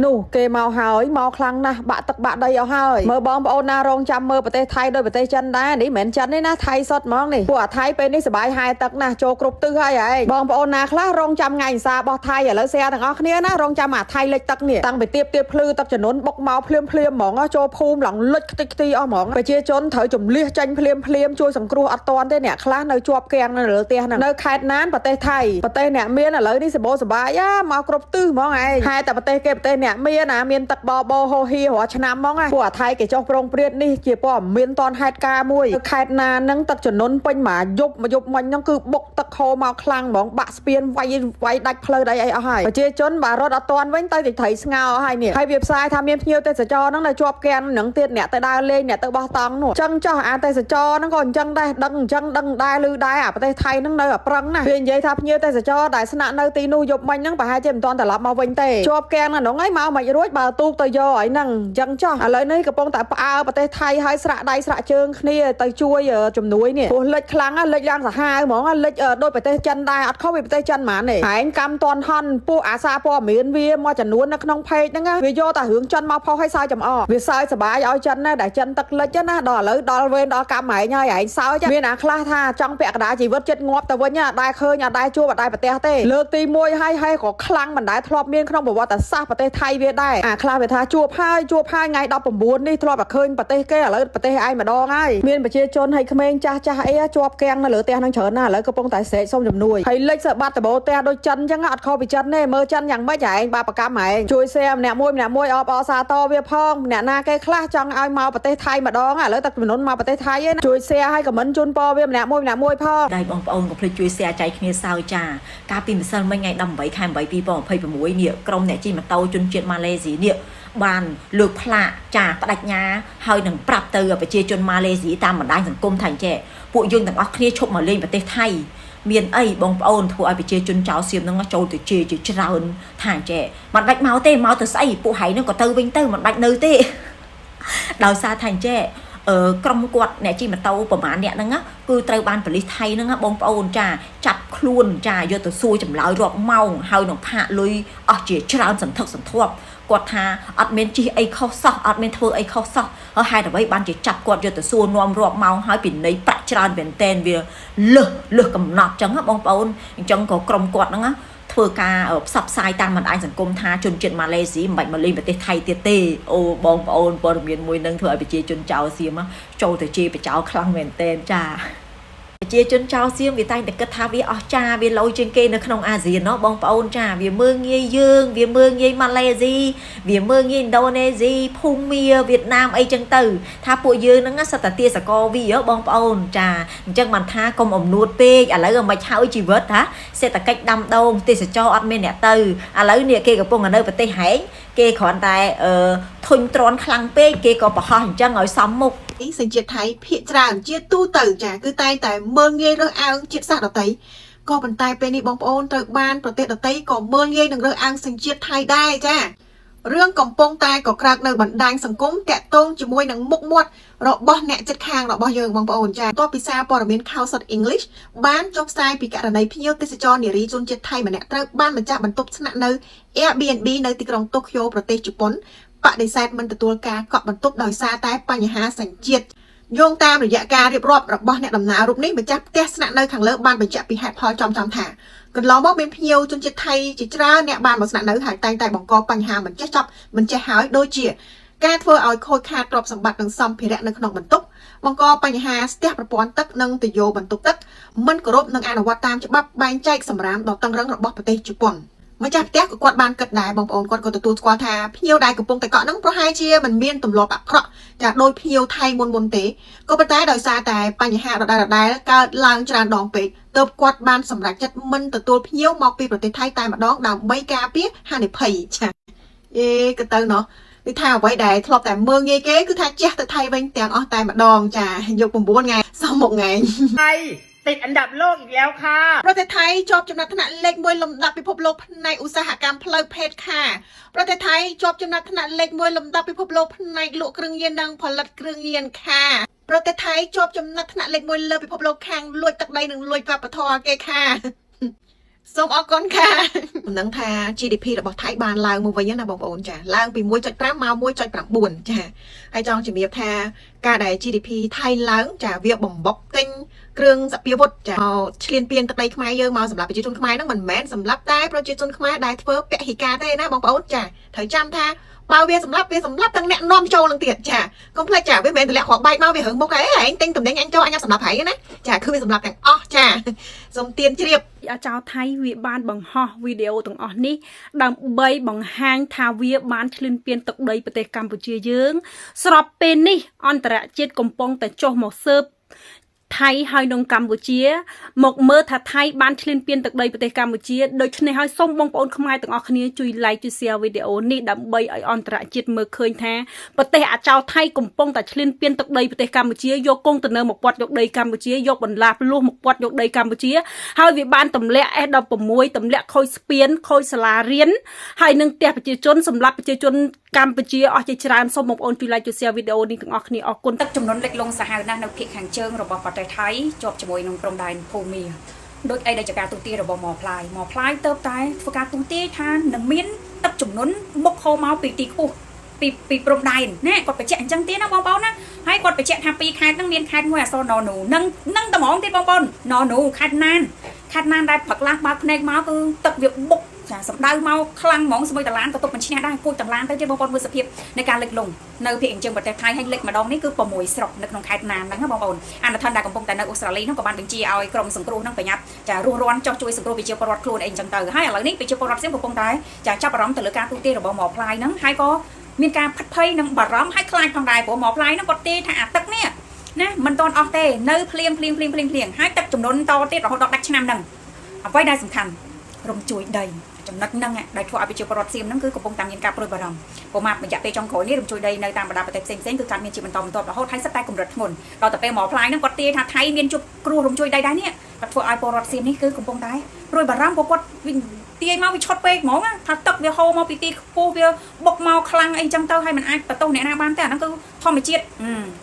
นู่เกมเอาหายเมาคลังนะบะตักบะได้เอาหายเมื่อบองโอนารองจำเมื่อประเทศไทยโดยประเทศจันได้นี่เหม็นจันนี่นะไทยสดมองนี่ผัวไทยเป็นนี่สบายหายตักนะโจกรุบตื้อให้ไอ้บองโอนาคลารองจำไงซาบอไทยอย่าแล้วเสียต่างอ้อเนี้ยนะรองจำมาไทยเล็กตักเนี่ยตั้งไปเตียบพลือตักจะนนบกเมาเพลียมหมองโจภูมิหลังเล็กตีอ้อหมองไปเชี่ยจนเถยจุ่มเลี้ยจันเพลียมช่วยสังครูอัดตอนได้เนี่ยคลาในจวบแกงนั่นเหลือเตียนั่นในขายน้ำประเทศไทยประเทศเนี่ยเมียนอะไรนี่สบายย่ามากรุบตื้อมองไงหายแต่ประเทศเก็บประเทศเนี่ยเมียนะเมียนตักบอโฮฮีหัวชนะมองไงผัวไทยเกจโปรงเปรียดนี่เกี่ยวป้อมเมียนตอนหายกามุยขายนานั่งตักจะนนเป็นหมายุบมันยังคือบกตะโคมาคลังมองบะสเปียนไว้ดักเพลย์ได้ไอ้เอาให้เจจนบารถอัดตอนไว้ใต้ไถสงาให้เนี่ยให้เว็บไซต์ทำเมียนเพียวแต่สจอนั่งในจวบแกนหนังเตี้ยเนี่ยแต่ได้เลยเนี่ยแต่บ้าตังหนูจังจ่อแต่สจอนั่งก่อนจังได้ดังได้ลือได้ประเทศไทยนั่งในแบบปรังนะเพียงยัยทับเพียวแต่สจอได้สนะในตีนูยบมันนั่งไปให้เจมตอนแต่รับมาวันเตะจวบแกนน่ะน้องไอ้มาไม่รู้บาตูตะยอยนั่งจังจ่ออะไรนี่กระโปรงแต่ประเทศไทยให้สระได้สระเชิงนี่ตะช่วยจุ่มนุ้ยเนี่ยเล็กครั้งเล็กย่างสะหายหมองเล็กโดยประเทศจันได้อัดเข้าไปประเทศจันหมาเนี่ยหายกำตอนฮันปูอาซาปอเหมียนเวียมาจันนวลนักน้องเพจนั่งวิโยแต่หึงจันมาพอให้ทรายจำออกวิทรายสบายเอาจันนะได้จันตักเล็กจันนะดอเลยดอเวนดอกำหมายง่ายใหญ่สาวจันมีหนักคลาท่าจังเปียกได้จีวัดจัดงบแต่วันนี้ได้เคยได้ชั่วได้ประเทศเต้เลิกตีมวยให้ขอคลังมันได้ทลอบเมียนขนมบอกว่าแต่ซาประเทศไทยเวียได้คลาไปท่าชั่วผ้าไงดอกผมบุญนี่ทลอบแบบเคยประเทศแก่เลยประเทศไอ้มาดองไงเมียนประเทศจนให้เขมรจ้าไอ้จวบแกงน่ะเหลือเตียนั่งเฉินน่ะแล้วก็ปงแต่เสะส้มจำนวยให้เล็กเสบัดแต่โบเตียโดยจันยังอัดเข้าไปจันเน่เมื่อจันยังไม่ใหญ่บาปกรรมไหมช่วยเซมเนี่ยมวยอซาโตเวียพองเนี่ยนาแกคลาจังเอามาประเทศไทยมาดองแล้วแต่ถนนมาประเทศไทยนะช่วยเซให้กับมันจุนปอเวียเนี่ยมวยพ่อได้บองปองกับเพลช่วยเสียใจเคียสาวจ้าการปีนเซนไม่ไงดำใบแคมใบปีบองเพลประมวยเนี่ยกรมเนี่ยจีมาเตาจนเจียนมาเลสีเนี่ยบานเลือกพละจ่าประดับยาเฮยหนังปรับเตอไปเจียจนมาเลสีตามมันได้สังคมไทยแจ่ปุยยืนต่างอักเครียชกมาเล่นประเทศไทยเมียนไอ้บองปอนทัวไปเจียจนเจ้าเสียมนั่งโจติเจียจะเราทางแจ่มันดักเมาเต้เมาแต่ใส่ปุไหนั่งก็เตอวิ่งเตอมันดักเนื้อเต้ดาวซาทางแจ่กรมกวดเนี่ยจีมาเตาประมาณเนี่ยนั่งคือไตรบานผลิตไทยนั่งบองปอนจ่าจับคลุนจ่าโยตัวซูจำลายรอบเมาเฮาหนังผ่าลุยอ๋อเจียชราสันทักสันทวบกวดทาอัดเมนจีไอเข้าซอกอัดเมนเธอไอเข้าซอกให้แต่ไว้บ้านจะจับกวดโยตัวซูนวมรอบเมาให้ปิ่นในประจานเป็นเต้นเวียเลือกกำนับจังบองปอนจังก็กรมกวดนั่งเธอกาสับสายตามมันไอสังคมทาจนเจ็ดมาเลสีใบมาเลประเทศไทยเต้โอ้บองปอนปอร์เมียนมวยนั่งเธอไปเจจนเจ้าเสียมโจแต่เจไปเจ้าคลั่งเป็นเต้นจ้าเจียจนเจ้าเสียมวิตัยแต่กระทาวิอจ้าวิลอยเจงเกในขนมอาเซียนเนาะบองปอนจ้าวิเมืองยี่ยืงวิเมืองยี่มาเลเซียวิเมืองยี่อินโดนีเซียพุ่งเมียเวียดนามไอจังตือถ้าปุยยืงนั่งสตเตียสกอวิเยอะบองปอนจ้าจังมันท่ากลมอมนูดเป้อะไรก็มาเช่าจีวัดฮะเศรษฐกิจดำดงเตสจออัดเมนเนี่ยตืออะไรเนี่ยเกกับพวกอันเนอร์ประเทศไหเกขอนแต่ทุนตรอนคลังเป้เกก็ปะห่างจังเอาซ้ำมุกสังเกตไทยเพียรางเจียตู้ตื่นจากคือตายแต่เมืองเย่เรื่องอ้างเจียศาสตร์ดอกไตก็เป็นตายเป็นในบองโอนตระบานประเทศดอกไตก็เมืองเย่หนึ่งเรื่องอ้างสังเกตไทยได้จ้าเรื่องกำปองตายก็กลางในบันไดสังคมแกะตรงจมวยหนังมุกมวดเราบ่อแหนจัดคางเราบ่อเยิงบองโอนจ้าตัวพิซซ่าปอร์เมนข่าวสดอังกฤษบ้านจบสายปีกะในพิโยติสจอเนรีจนเจียไทยมันเนี่ยตระบ้านมันจะบรรทุกชนะใน Airbnb ในติกรองโตเกียวประเทศญี่ปุ่นปะในไซต์มันตัวกาเกาะบรรทุกโดยซาใต้ปัญหาสังเกตโยงตามระยะการเรียบรอบระบอบเนี่ยดำนารูปนี้มันจะเทศนาในขังเลิกบ้านเป็นจะปีแหกพอจอมถากันล้อมว่าเป็นเพียวจนจะไทยจิตราเนี่ยบ้านมันสนาในหายตายแต่บังกอปัญหามันจะจับมันจะหายโดยเจี๋ยการเพื่อเอาโคขาดรอบสมบัติดังซ้ำเพียรในขนมบรรทุกบังกอปัญหาสเตียประปอนตักนังติโยบรรทุกตักมันกรบนังอ่านวัดตามจะบับใบใจสำรามดอกตังรังระบอบประเทศญี่ปุ่นมาจากเตี้ยกับกวาดบานกัดได้บองโอนกวาดตัวกวาดทาเพียวได้กับปงแต่เกาะนั่งเพราะไฮเชียมันเมียนตุ่มหลบอักเคราะห์จากโดยเพียวไทยมนเตะก็เป็นแต่โดยซาแต่ปัญหาระดับได้การล้างจานดองเป็ดเติบกวาดบานสำหรับจัดมันตัวเพียวมองปีประเทศไทยตายมาดองดำใบกาเปี้ยหาในไผ่ใช่กระเตอเนาะในท่าไว้ได้ทลอบแต่เมืองเย่เก๋คือท่าเจ๊แต่ไทยเป็นเตียงอ๋อตายมาดองจ้ายกปุ่มบุ้นไงสองไงไทยติดอันดับโลกอีกแล้วค่ะประเทศไทยจบจำนวนขนาดเล็กมวยลำดับพิภพโลกในอุตสาหกรรมเพลิงเพชรค่ะประเทศไทยจบจำนวนขนาดเล็กมวยลำดับพิภพโลกในลวกเครื่องเย็นดังผลิตเครื่องเย็นค่ะประเทศไทยจบจำนวนขนาดเล็กมวยเลยพิภพโลกแข่งลวยตักใดหนึ่งลวยกับปะทอเกค่ะ សូមអរគុណค่ะនឹងថា GDP របស់ថៃបានឡើងមកវិញណាបងប្អូនចាឡើងពី 1.5 មក 1.9 ចាហើយចង់ជំរាបថាការដែល GDP ថៃឡើងចាវាបំបុកទិញគ្រឿងសព្វាវុធចាឈ្លានពានទឹកដីខ្មែរយើងមកសម្រាប់ប្រជាជនខ្មែរហ្នឹងមិនមែនសម្រាប់តែប្រជាជនខ្មែរដែលធ្វើពហិការទេណាបងប្អូនចាត្រូវចាំថាបើវាសម្រាប់ទាំងអ្នកនាំចូលនឹងទៀតចាកុំភ្លេចចាវាមិនមែនតម្លាក់គ្រាប់បែកមកវារឹងមុខឯងឯងទិញតំណែងអញចូលអញសម្រាប់ហៃណាចាគឺវាសម្រាប់ទាំងអស់ចាសូមទានជ្រាប អាចារ្យថៃវាបានបង្ហោះវីដេអូទាំងអស់នេះដើម្បីបង្ហាញថាវាបានឈ្លានពានទឹកដីប្រទេសកម្ពុជាយើងស្របពេលនេះអន្តរជាតិកំពុងតែចុះមកស៊ើបថៃហើយនៅកម្ពុជាមកមើលថាថៃបានឈ្លានពានទឹកដីប្រទេសកម្ពុជាដូច្នេះហើយសូមបងប្អូនខ្មែរទាំងអស់គ្នាជួយ like ជួយ share វីដេអូនេះដើម្បីឲ្យអន្តរជាតិមើលឃើញថាប្រទេសអាចារ្យថៃកំពុងតែឈ្លានពានទឹកដីប្រទេសកម្ពុជាយកកុងតឺន័រមកពាត់យកដីកម្ពុជាយកបន្លាស់លួសមកពាត់យកដីកម្ពុជាហើយវាបានទម្លាក់ S16 ទម្លាក់ខូចស្ពានខូចសាលារៀនហើយនឹងផ្ទះប្រជាជនសម្រាប់ប្រជាជនកម្ពុជាអស់ជាច្រើនសូមបងប្អូនជួយ like ជួយ share វីដេអូនេះទាំងអស់គ្នាអរគុណ ទឹកចំនួនលិចលង់សាហាវណាស់នៅភាគខាងជើងរបស់ប្រទេសថៃជាប់ជាមួយនឹងព្រំដែនភូមាដោយអីដែលជាការទូទាយរបស់ម៉ផ្លាយទៅតែធ្វើការទូទាយថានឹងមានទឹកចំនួនបុកហូរមកពីទីខ្ពស់ពីព្រំដែនណាគាត់បញ្ជាក់អញ្ចឹងទៀតណាបងប្អូនណាហើយគាត់បញ្ជាក់ថាពីរខេត្តហ្នឹងមានខេត្តមួយអក្សរណនូនឹងតែហ្មងទៀតបងប្អូនណនូខេត្តណានដែលផឹកឡាស់បើកភ្នែកមកគឺទឹកវាបុកចាសម្ដៅមកខ្លាំងហ្មងស្មួយតឡានក៏ទុកបញ្ឈ្នះដែរគួចតឡានទៅទៀតបងប្អូនមើលសភាពនៃការលិចលង់នៅភាគខាងជើងប្រទេសថៃហើយលិចម្ដងនេះគឺ6ស្រុកនៅក្នុងខេត្តណានហ្នឹងណាបងប្អូនអានថនដែលកំពុងតែនៅអូស្ត្រាលីហ្នឹងក៏បានបញ្ជាឲ្យក្រុមសង្គ្រោះហ្នឹងប្រញាប់ចារស់រាន់ចោះជួយសង្គ្រោះប្រជាពលរដ្ឋខ្លួនអីអញ្ចឹងទៅហើយឥឡូវនេះប្រជាពលរដ្ឋផ្សេងកំពុងតែចាចាប់អារម្មណ៍ទៅលើការទូទាយរបស់ម៉ផ្លាយហ្នឹងហើយក៏មានការផិតភ័យនិងបារម្ភហើយខ្លាចផងដែរព្រោះម៉ផ្លាយហ្នឹងគាត់ទាយថាអាទឹកនេះណាមិនទាន់អស់ទេនៅភ្លៀងហើយទឹកចំនួនតទៀតរហូតដល់ដាច់ឆ្នាំហ្នឹងអ្វីដែលសំខាន់រំជួយដីចំណុចហ្នឹងដែលធ្វើឲ្យប្រជាពលរដ្ឋសៀមហ្នឹងគឺកំពុងតែមានការព្រួយបារម្ភព្រោះមករយៈពេលចុងក្រោយនេះរំជួយដីនៅតាមបណ្ដាប្រទេសផ្សេងៗគឺកើតមានជាបន្តបន្ទាប់រហូតហើយសិតតែកម្រិតធ្ងន់ដល់ទៅពេលម៉ផ្លាយហ្នឹងគាត់ទាយថាថៃមានជួបគ្រោះរំជួយដីដែរនេះគាត់ធ្វើឲ្យពលរដ្ឋសៀមនេះគឺកំពុងតែព្រួយបារម្ភព្រោះគាត់ទាយមកវាឆុតពេកហ្មងថាទឹកវាហូរមកពីទីខ្ពស់វាបុកមកខ្លាំងអីចឹងទៅហើយมันអាចបន្ទោសអ្នកណាបានទេអាហ្នឹងគឺធម្មជាតិ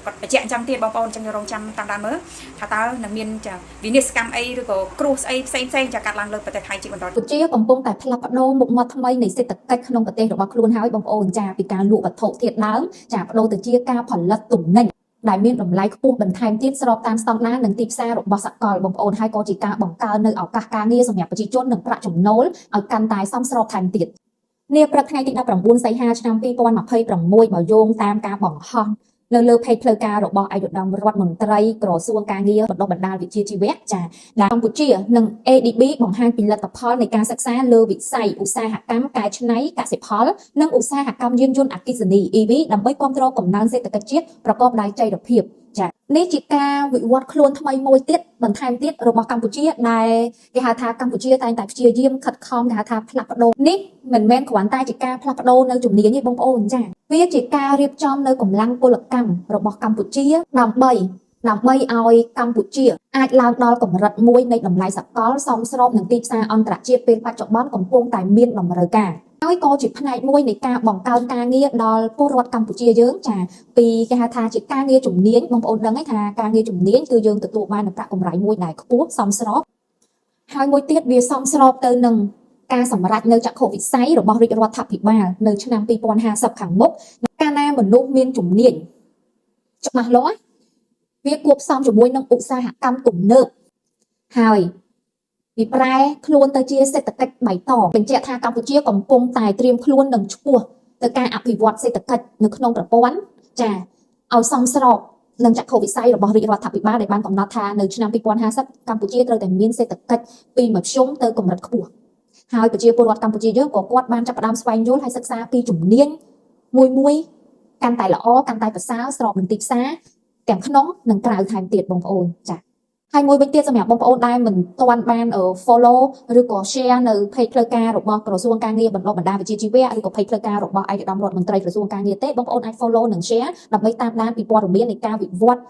គាត់បញ្ជាក់អញ្ចឹងទៀតបងប្អូនចឹងរងចាំតាមដានមើលថាតើនឹងមានចាវិនិច្ឆ័យកម្មអីឬក៏គ្រោះស្អីផ្សេងចាកាត់ឡើងលើប្រទេសថៃជាបន្តកម្ពុជាកំពុងតែផ្លាស់ប្ដូរមុខមាត់ថ្មីនៃសេដ្ឋកិច្ចក្នុងប្រទេសរបស់ខ្លួនហើយបងប្អូនចាពីការលក់វត្ថុធាតុដើមចាប្ដូរទៅជាការផលិតទំនិញដែលមានតម្លៃខ្ពស់បន្ថែមទៀតស្របតាមស្តង់ដារនិងទីផ្សាររបស់សកលបងប្អូនហើយក៏ជាការបង្កើននៅឱកាសការងារសម្រាប់ប្រជាជននិងប្រាក់ចំណូលឲ្យកាន់តែសមស្របថែមទៀតនាព្រឹកថ្ងៃទី19សីហាឆ្នាំ2026បើយោងតាមការបង្ហោះនៅលើ page ផ្លូវការរបស់ឯកឧត្តមរដ្ឋមន្ត្រីក្រសួងការងារបណ្ដុះបណ្ដាលវិជ្ជាជីវៈចាដែលកម្ពុជានិង ADB បង្ហាញពីលទ្ធផលនៃការសិក្សាលើវិស័យឧស្សាហកម្មកែច្នៃកសិផលនិងឧស្សាហកម្មយានយន្តអគ្គិសនី EV ដើម្បីគាំទ្រកំណើនសេដ្ឋកិច្ចជាតិប្រកបដោយចីរភាពចានេះជាការវិវត្តខ្លួនថ្មីមួយទៀតបន្ថែមទៀតរបស់កម្ពុជាដែលគេហៅថាកម្ពុជាតែងតែព្យាយាមខិតខំគេហៅថាផ្លាស់ប្ដូរនេះមិនមែនគ្រាន់តែជាការផ្លាស់ប្ដូរនៅជំនាញទេបងប្អូនចាវាជាការរៀបចំនៅកម្លាំងពលកម្មរបស់កម្ពុជាដើម្បីឲ្យកម្ពុជាអាចឡើងដល់កម្រិតមួយនៃតម្លៃសកលសមស្របនឹងទីផ្សារអន្តរជាតិពេលបច្ចុប្បន្នកំពុងតែមានតម្រូវការហើយក៏ជាផ្នែកមួយនៃការបង្កើនការងារដល់ពលរដ្ឋកម្ពុជាយើងចាពីគេហៅថាជាការងារជំនាញបងប្អូនដឹងហើយថាការងារជំនាញគឺយើងទទួលបាននូវប្រាក់កម្រៃមួយដែលខ្ពស់សមស្របហើយមួយទៀតវាសមស្របទៅនឹងការសម្រេចនៅចក្ខុវិស័យរបស់រាជរដ្ឋាភិបាលនៅឆ្នាំ2050ខាងមុខកាលណាមនុស្សមានជំនាញច្បាស់លាស់វាគួបផ្សំជាមួយនឹងឧស្សាហកម្មទំនើបហើយវាប្រែខ្លួនទៅជាសេដ្ឋកិច្ចបៃតងបញ្ជាក់ថាកម្ពុជាកំពុងតែត្រៀមខ្លួននឹងឈ្មោះទៅការអភិវឌ្ឍសេដ្ឋកិច្ចនៅក្នុងប្រព័ន្ធចាឲ្យសមស្របនឹងចក្ខុវិស័យរបស់រាជរដ្ឋាភិបាលដែលបានកំណត់ថានៅឆ្នាំ2050កម្ពុជាត្រូវតែមានសេដ្ឋកិច្ចពីមធ្យមទៅកម្រិតខ្ពស់ហើយប្រជាពលរដ្ឋកម្ពុជាយើងក៏គាត់បានចាប់ផ្ដើមស្វែងយល់ហើយសិក្សាពីជំនាញមួយកាន់តែល្អកាន់តែប្រសើរស្របនឹងទីផ្សារទាំងក្នុងនិងក្រៅថែមទៀតបងប្អូនចាហើយមួយវិញទៀតសម្រាប់បងប្អូនដែលមិនទាន់បាន follow ឬក៏ share នៅ page ផ្លូវការរបស់ក្រសួងការងារបណ្ដុះបណ្ដាលវិជ្ជាជីវៈឬក៏ page ផ្លូវការរបស់ឯកឧត្តមរដ្ឋមន្ត្រីក្រសួងការងារទេបងប្អូនអាច follow និង share ដើម្បីតាមដានពីព័ត៌មាននៃការវិវត្ត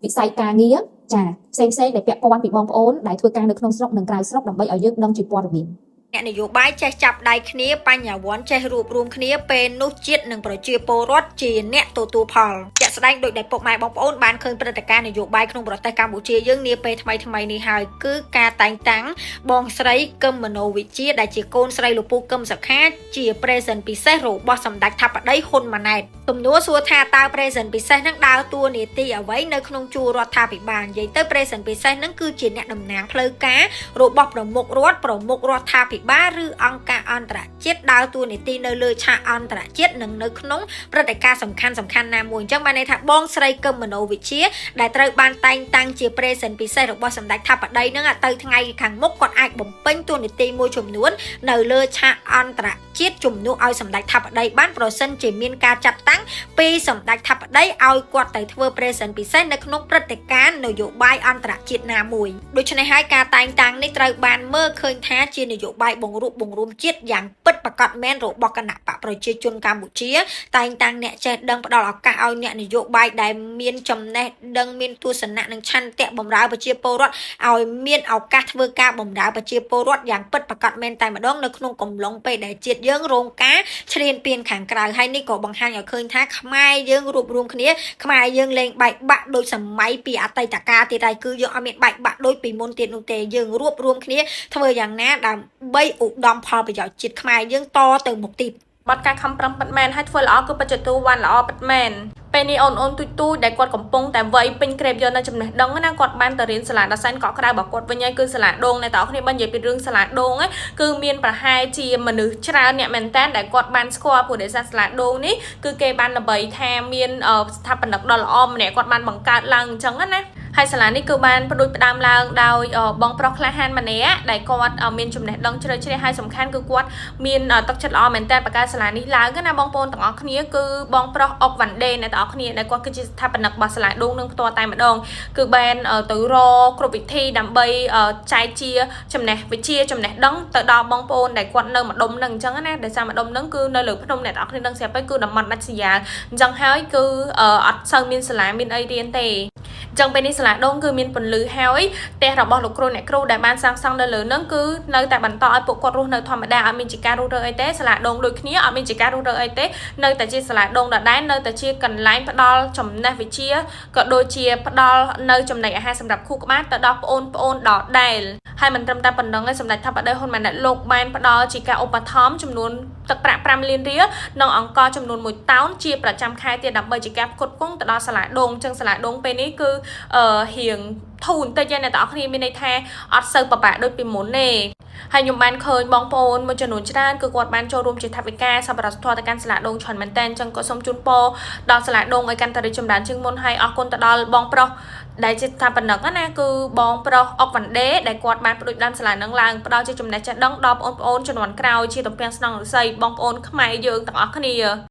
វិស័យការងារចាផ្សេងៗដែលពាក់ព័ន្ធពីបងប្អូនដែលធ្វើការនៅក្នុងស្រុកនិងក្រៅស្រុកដើម្បីឲ្យយើងដឹងជាព័ត៌មានអ្នកនយោបាយចេះចាប់ដៃគ្នាបញ្ញវន្តចេះរួបរวมគ្នាពេលនោះជាតិនិងប្រជាពលរដ្ឋជាអ្នកទទួលផលជា กแสดงโดยได้ปกหมายบองปอนบ้านเคยประกาศนโยบายក្នុងប្រទេសកម្ពុជាយើងនាពេលថ្មីនេះហើយគឺការតែងតាំងបងស្រីកឹមមនោវិជ្ជាដែលជាកូនស្រីលោកពូកឹមសុខាជា present ពិសេសរបស់សម្ដេចថាបតីហ៊ុនម៉ាណែតទំនួលសួរថាតើ present ពិសេសនឹងដើរតួនាទីអ្វីនៅក្នុងជួររដ្ឋាភិបាលនិយាយទៅ present ពិសេសនឹងគឺជាអ្នកតំណាងផ្លូវការរបស់ប្រមុខរដ្ឋាភិបាលឬអង្គការអន្តរជាតិដើរតួនាទីនៅលើឆាកអន្តរជាតិនិងនៅក្នុងព្រឹត្តិការណ៍សំខាន់ណាមួយអញ្ចឹងបានន័យថាបងស្រីកឹមមនោវិជ្ជាដែលត្រូវបានតែងតាំងជា present ពិសេសរបស់សម្ដេចថាបតីនឹងទៅថ្ងៃខាងមុខគាត់អាចបំពេញតួនាទីមួយចំនួននៅលើឆាកអន្តរជាតិជំនួសឲ្យសម្ដេចថាបតីបានប្រសិនជាមានការចាត់តាំងពីសម្ដេចថាបតីឲ្យគាត់ទៅធ្វើ present ពិសេសនៅក្នុងព្រឹត្តិការណ៍នយោបាយអន្តរជាតិណាមួយដូច្នេះហើយការតែងតាំងនេះត្រូវបានមើលឃើញថាជានយោបាយបង្រួបបង្រួមជាតិយ៉ាងពិតប្រាកដមែនរបស់គណៈបកប្រជាជនកម្ពុជាតែងតាំងអ្នកចេះដឹងផ្ដល់ឱកាសឲ្យអ្នកនយោបាយដែលមានចំណេះដឹងមានទស្សនៈនិងឆន្ទៈបម្រើប្រជាពលរដ្ឋឲ្យមានឱកាសធ្វើការបម្រើប្រជាពលរដ្ឋយ៉ាងពិតប្រាកដមែនតែម្ដងនៅក្នុងកំឡុងពេលដែលជាតិយើងរងការឈ្លានពានខាងក្រៅហើយនេះក៏បង្ហាញឲ្យឃើញថាខ្មែរយើងរួបរวมគ្នាខ្មែរយើងលែងបែកបាក់ដោយសម័យពីអតីតកាលទៀតហើយគឺយើងអត់មានបែកបាក់ដូចពីមុនទៀតនោះទេយើងរួបរวมគ្នាធ្វើយ៉ាងណាដើម្បីឧត្តមផលប្រយោជន៍ជាតិខ្មែរយើងតទៅមុខទៀត បាត់ការខំប្រឹងពិតមែនហើយធ្វើល្អគឺបច្ចុប្បន្នវ៉ាន់ល្អពិតមែនពេលនេះអូនទូចដែលគាត់កំពុងតែវ័យពេញក្រេបយកនៅចំណេះដឹងណាគាត់បានទៅរៀនសាលាដាសែនកក់ក្ដៅរបស់គាត់វិញហើយគឺសាលាដងអ្នកទាំងអស់គ្នាបាននិយាយពីរឿងសាលាដងគឺមានប្រហែលជាមនុស្សច្រើនអ្នកមែនតើដែលគាត់បានស្គាល់ព្រោះដោយសារសាលាដងនេះគឺគេបានល្បីថាមានស្ថាបនិកដ៏ល្អម្នាក់គាត់បានបង្កើតឡើងអញ្ចឹងណាហើយសាលានេះគឺបានផ្ដួចផ្ដើមឡើងដោយបងប្រុសក្លាហានម្នាក់ដែលគាត់មានចំណេះដឹងជ្រៅជ្រះហើយសំខាន់គឺគាត់មានទឹកចិត្តល្អមែនតើបង្កើតសាលានេះឡើងណាបងប្អូនទាំងអស់គ្នាគឺបងប្រុសអុកវ៉ាន់ដេអ្នកទាំងអស់គ្នាដែលគាត់គឺជាស្ថាបនិករបស់សាលាដងនឹងផ្ទាល់តែម្ដងគឺបានទៅរកគ្រប់វិធីដើម្បីចែកជាចំណេះវិជ្ជាចំណេះដឹងទៅដល់បងប្អូនដែលគាត់នៅម្ដុំនឹងអញ្ចឹងណាដែលសារម្ដុំនឹងគឺនៅលើភ្នំអ្នកទាំងអស់គ្នាដឹងស្រាប់ហើយគឺតំបន់ដាច់ស្រយាលអញ្ចឹងហើយគឺអត់សូវមានសាលាមានអីរៀនទេចឹងពេលនេះសាលាដងគឺមានពន្លឺហើយផ្ទះរបស់លោកគ្រូអ្នកគ្រូដែលបានសាងសង់នៅលើនឹងគឺនៅតែបន្តឲ្យពួកគាត់រស់នៅធម្មតាអត់មានជាការរុះរើអីទេសាលាដងដូចគ្នាអត់មានជាការរុះរើអីទេនៅតែជាសាលាដងដដែលនៅតែជាកន្លែងផ្ដល់ចំណេះវិជ្ជាក៏ដូចជាផ្ដល់នៅចំណីអាហារសម្រាប់ខួរក្បាលទៅដល់ប្អូនដដែលហើយមិនត្រឹមតែប៉ុណ្្នឹងទេសម្ដេចថាបតីហ៊ុនម៉ាណែតលោកបានផ្ដល់ជាការឧបត្ថម្ភចំនួនទឹកប្រាក់5លានរៀលនិងអង្គចំនួន1តោនជាប្រចាំខែទៀតដើម្បីជាការផ្គត់ផ្គង់ទៅដល់សាលាដងចឹងសាលាដងពេលនេះគឺរៀងធូរបន្តិចអ្នកទាំងអស់គ្នាមានន័យថាអត់សូវពិបាកដូចពីមុនទេហើយខ្ញុំបានឃើញបងប្អូនមួយចំនួនច្រើនគឺគាត់បានចូលរួមជាថវិកាសប្បុរសធម៌ទៅកាន់សាលាដងច្រើនមែនតើអញ្ចឹងក៏សូមជូនពរដល់សាលាដងឲ្យកាន់តែរីកចម្រើនជាងមុនហើយអរគុណទៅដល់បងប្រុសដែលជាស្ថាបនិកណាគឺបងប្រុសអុកវ៉ាន់ដេដែលគាត់បានផ្ដួចផ្ដើមសាលានឹងឡើងផ្ដល់ជាចំណេះចេះដឹងដល់បងប្អូនជំនាន់ក្រោយជាទំពាំងស្នងឫស្សីបងប្អូនខ្មែរយើងទាំងអស់គ្នា